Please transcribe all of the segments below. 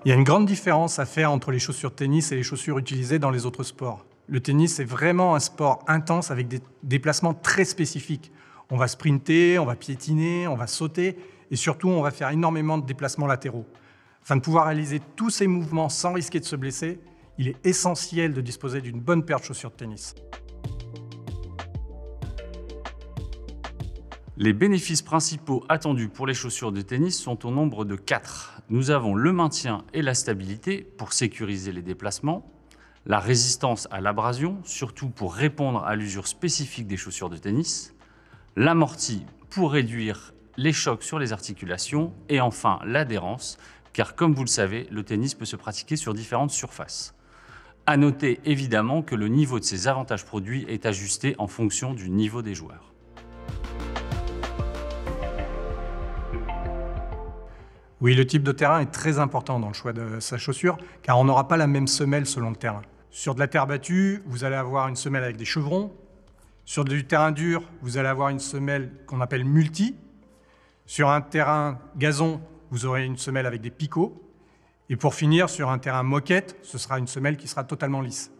Il y a une grande différence à faire entre les chaussures de tennis et les chaussures utilisées dans les autres sports. Le tennis est vraiment un sport intense avec des déplacements très spécifiques. On va sprinter, on va piétiner, on va sauter et surtout on va faire énormément de déplacements latéraux. Afin de pouvoir réaliser tous ces mouvements sans risquer de se blesser, il est essentiel de disposer d'une bonne paire de chaussures de tennis. Les bénéfices principaux attendus pour les chaussures de tennis sont au nombre de 4. Nous avons le maintien et la stabilité pour sécuriser les déplacements, la résistance à l'abrasion, surtout pour répondre à l'usure spécifique des chaussures de tennis, l'amorti pour réduire les chocs sur les articulations et enfin l'adhérence, car comme vous le savez, le tennis peut se pratiquer sur différentes surfaces. À noter évidemment que le niveau de ces avantages produits est ajusté en fonction du niveau des joueurs. Oui, le type de terrain est très important dans le choix de sa chaussure, car on n'aura pas la même semelle selon le terrain. Sur de la terre battue, vous allez avoir une semelle avec des chevrons. Sur du terrain dur, vous allez avoir une semelle qu'on appelle multi. Sur un terrain gazon, vous aurez une semelle avec des picots. Et pour finir, sur un terrain moquette, ce sera une semelle qui sera totalement lisse.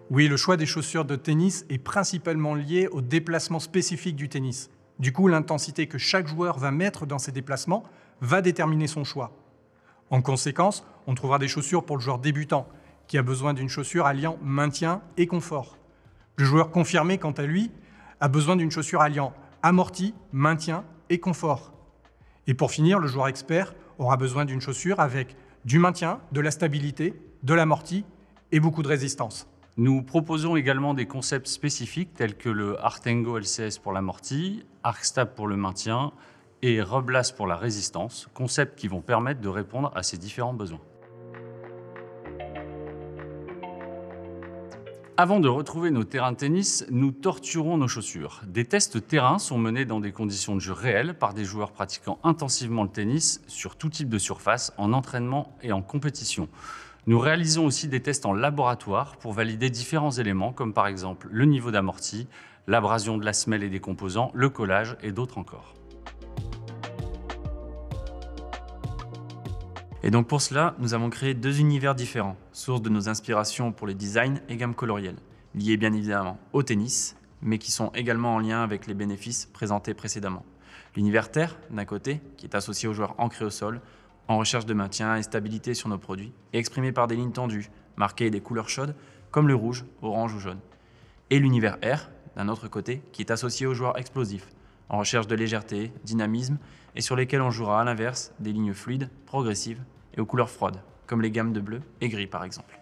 Oui, le choix des chaussures de tennis est principalement lié au déplacement spécifique du tennis. Du coup, l'intensité que chaque joueur va mettre dans ses déplacements va déterminer son choix. En conséquence, on trouvera des chaussures pour le joueur débutant, qui a besoin d'une chaussure alliant maintien et confort. Le joueur confirmé, quant à lui, a besoin d'une chaussure alliant amorti, maintien et confort. Et pour finir, le joueur expert aura besoin d'une chaussure avec du maintien, de la stabilité, de l'amorti et beaucoup de résistance. Nous proposons également des concepts spécifiques tels que le Artengo LCS pour l'amorti, Arkstab pour le maintien et Reblas pour la résistance, concepts qui vont permettre de répondre à ces différents besoins. Avant de retrouver nos terrains de tennis, nous torturons nos chaussures. Des tests terrain sont menés dans des conditions de jeu réelles par des joueurs pratiquant intensivement le tennis sur tout type de surface, en entraînement et en compétition. Nous réalisons aussi des tests en laboratoire pour valider différents éléments, comme par exemple le niveau d'amorti, l'abrasion de la semelle et des composants, le collage et d'autres encore. Et donc pour cela, nous avons créé 2 univers différents, source de nos inspirations pour les designs et gammes colorielles, liés bien évidemment au tennis, mais qui sont également en lien avec les bénéfices présentés précédemment. L'univers terre, d'un côté, qui est associé aux joueurs ancrés au sol, en recherche de maintien et stabilité sur nos produits, et exprimé par des lignes tendues, marquées des couleurs chaudes, comme le rouge, orange ou jaune. Et l'univers air, d'un autre côté, qui est associé aux joueurs explosifs, en recherche de légèreté, dynamisme, et sur lesquels on jouera à l'inverse des lignes fluides, progressives et aux couleurs froides, comme les gammes de bleu et gris par exemple.